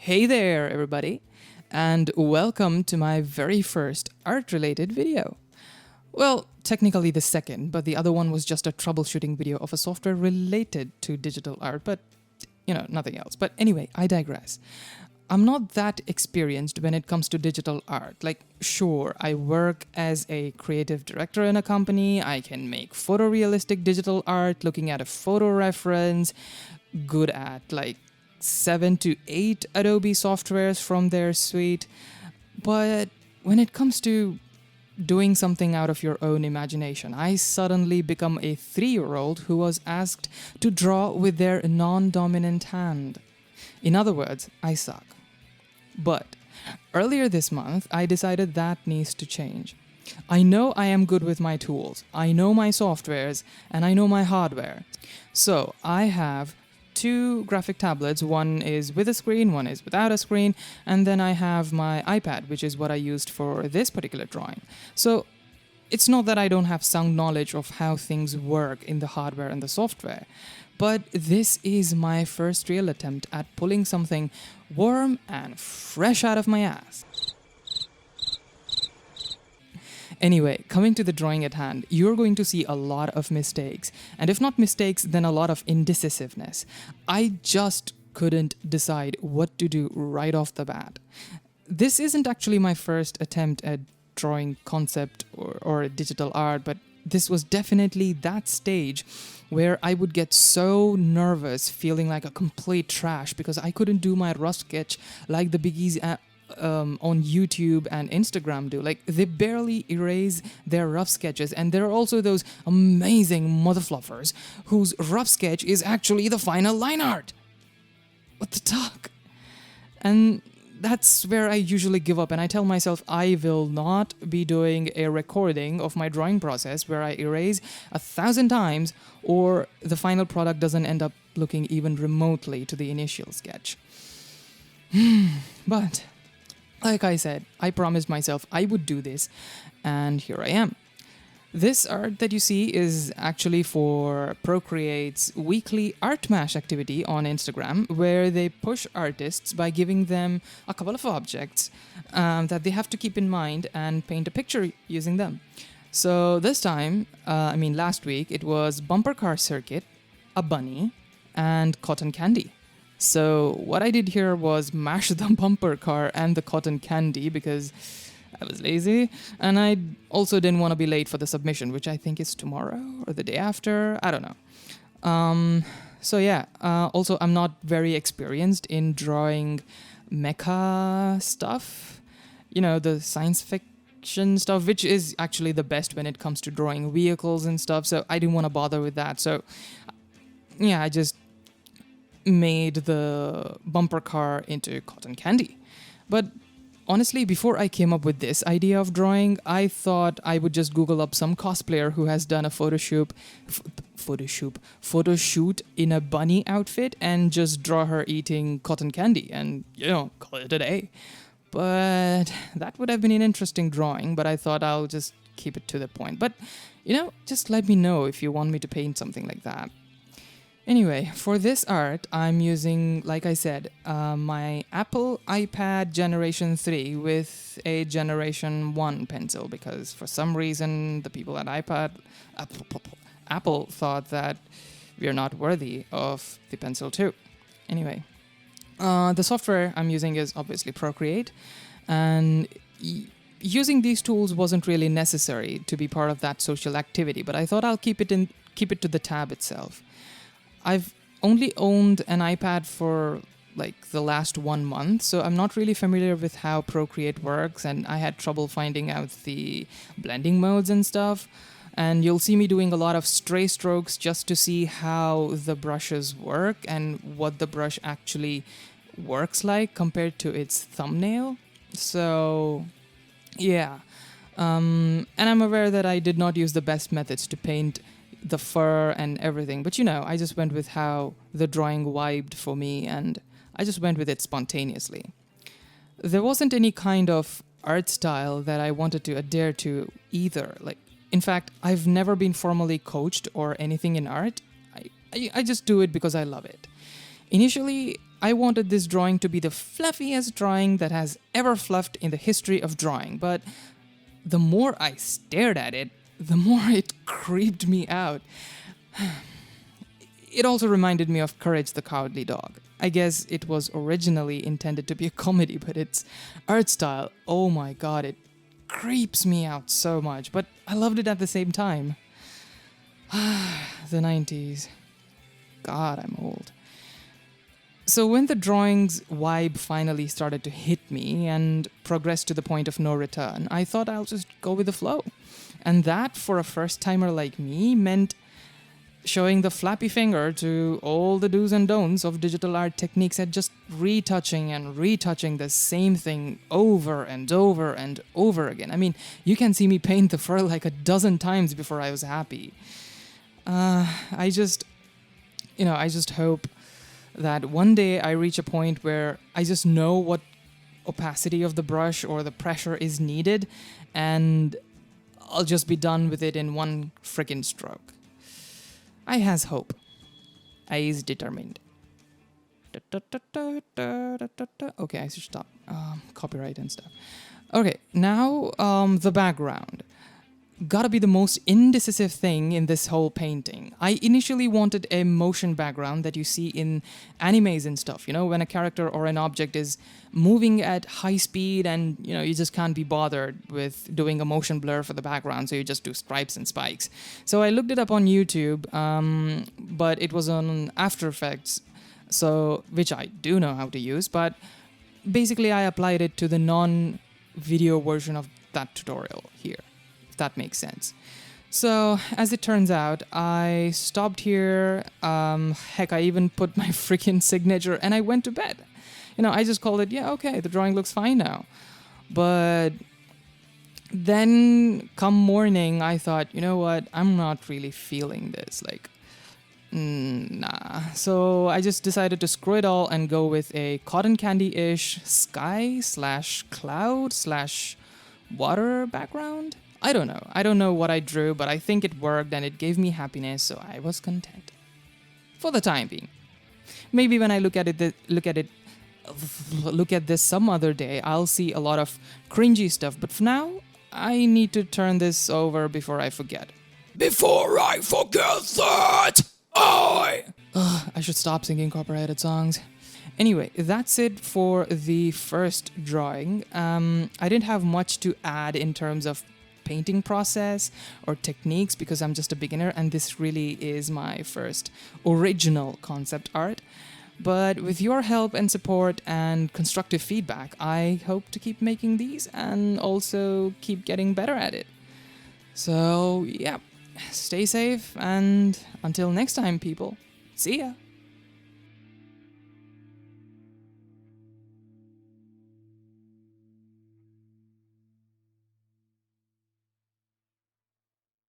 Hey there, everybody, and welcome to my very first art-related video. Well, technically the second, but the other one was just a troubleshooting video of a software related to digital art, but nothing else. But anyway, I digress. I'm not that experienced when it comes to digital art. Like, sure, I work as a creative director in a company. I can make photorealistic digital art looking at a photo reference, good at like 7 to 8 Adobe softwares from their suite. But when it comes to doing something out of your own imagination, I suddenly become a 3-year-old who was asked to draw with their non-dominant hand. In other words, I suck. But earlier this month, I decided that needs to change. I know I am good with my tools, I know my softwares, and I know my hardware. So I have 2 graphic tablets. One is with a screen, one is without a screen, and then I have my iPad, which is what I used for this particular drawing. So it's not that I don't have sound knowledge of how things work in the hardware and the software, but this is my first real attempt at pulling something warm and fresh out of my ass. Anyway, coming to the drawing at hand, you're going to see a lot of mistakes. And if not mistakes, then a lot of indecisiveness. I just couldn't decide what to do right off the bat. This isn't actually my first attempt at drawing concept or digital art, but this was definitely that stage where I would get so nervous, feeling like a complete trash because I couldn't do my rough sketch like the biggies on YouTube and Instagram do. Like, they barely erase their rough sketches, and there are also those amazing motherfluffers whose rough sketch is actually the final line art. What the fuck? And that's where I usually give up, and I tell myself I will not be doing a recording of my drawing process where I erase 1,000 times or the final product doesn't end up looking even remotely to the initial sketch. But like I said, I promised myself I would do this, and here I am. This art that you see is actually for ProCreate's weekly artmash activity on Instagram, where they push artists by giving them a couple of objects that they have to keep in mind and paint a picture using them. So this time, last week, it was bumper car circuit, a bunny, and cotton candy. So what I did here was mash the bumper car and the cotton candy because I was lazy, and I also didn't want to be late for the submission, which I think is tomorrow or the day after. I don't know. Also, I'm not very experienced in drawing mecha stuff. The science fiction stuff, which is actually the best when it comes to drawing vehicles and stuff. So I didn't want to bother with that. So yeah, I just made the bumper car into cotton candy. But honestly, before I came up with this idea of drawing, I thought I would just Google up some cosplayer who has done a photo shoot in a bunny outfit and just draw her eating cotton candy and, call it a day. But that would have been an interesting drawing, but I thought I'll just keep it to the point. But, just let me know if you want me to paint something like that. Anyway, for this art, I'm using, like I said, my Apple iPad Generation 3 with a Generation 1 pencil, because for some reason the people at Apple thought that we are not worthy of the Pencil 2. Anyway, the software I'm using is obviously ProCreate, and using these tools wasn't really necessary to be part of that social activity, but I thought I'll keep it to the tab itself. I've only owned an iPad for like the last 1 month, so I'm not really familiar with how ProCreate works, and I had trouble finding out the blending modes and stuff. And you'll see me doing a lot of stray strokes just to see how the brushes work and what the brush actually works like compared to its thumbnail. So yeah, and I'm aware that I did not use the best methods to paint the fur and everything, but I just went with how the drawing vibed for me, and I just went with it spontaneously. There wasn't any kind of art style that I wanted to adhere to either. In fact, I've never been formally coached or anything in art. I just do it because I love it. Initially, I wanted this drawing to be the fluffiest drawing that has ever fluffed in the history of drawing, but the more I stared at it, the more it creeped me out. It also reminded me of Courage the Cowardly Dog. I guess it was originally intended to be a comedy, but its art style, oh my god, it creeps me out so much, but I loved it at the same time. The 90s. God, I'm old. So when the drawing's vibe finally started to hit me and progressed to the point of no return, I thought I'll just go with the flow. And that, for a first-timer like me, meant showing the flappy finger to all the do's and don'ts of digital art techniques and just retouching and retouching the same thing over and over and over again. I mean, you can see me paint the fur like a dozen times before I was happy. I just hope that one day I reach a point where I just know what opacity of the brush or the pressure is needed, and I'll just be done with it in one friggin' stroke. I has hope. I is determined. Okay, I should stop. Copyright and stuff. Okay, now the background. Gotta be the most indecisive thing in this whole painting. I initially wanted a motion background that you see in animes and stuff, when a character or an object is moving at high speed and, you just can't be bothered with doing a motion blur for the background, so you just do stripes and spikes. So I looked it up on YouTube, but it was on After Effects, which I do know how to use, but basically I applied it to the non-video version of that tutorial here. That makes sense. So, as it turns out, I stopped here. Heck, I even put my freaking signature and I went to bed. I just called it, yeah, okay, the drawing looks fine now. But then, come morning, I thought, you know what, I'm not really feeling this. Nah. So, I just decided to screw it all and go with a cotton candy-ish sky/cloud/water background. I don't know. I don't know what I drew, but I think it worked and it gave me happiness, so I was content. For the time being. Maybe when I look at this some other day, I'll see a lot of cringy stuff, but for now, I need to turn this over before I forget. Before I forget that! I should stop singing copyrighted songs. Anyway, that's it for the first drawing. I didn't have much to add in terms of painting process or techniques because I'm just a beginner and this really is my first original concept art. But with your help and support and constructive feedback, I hope to keep making these and also keep getting better at it. So, yeah, stay safe and until next time, people. See ya!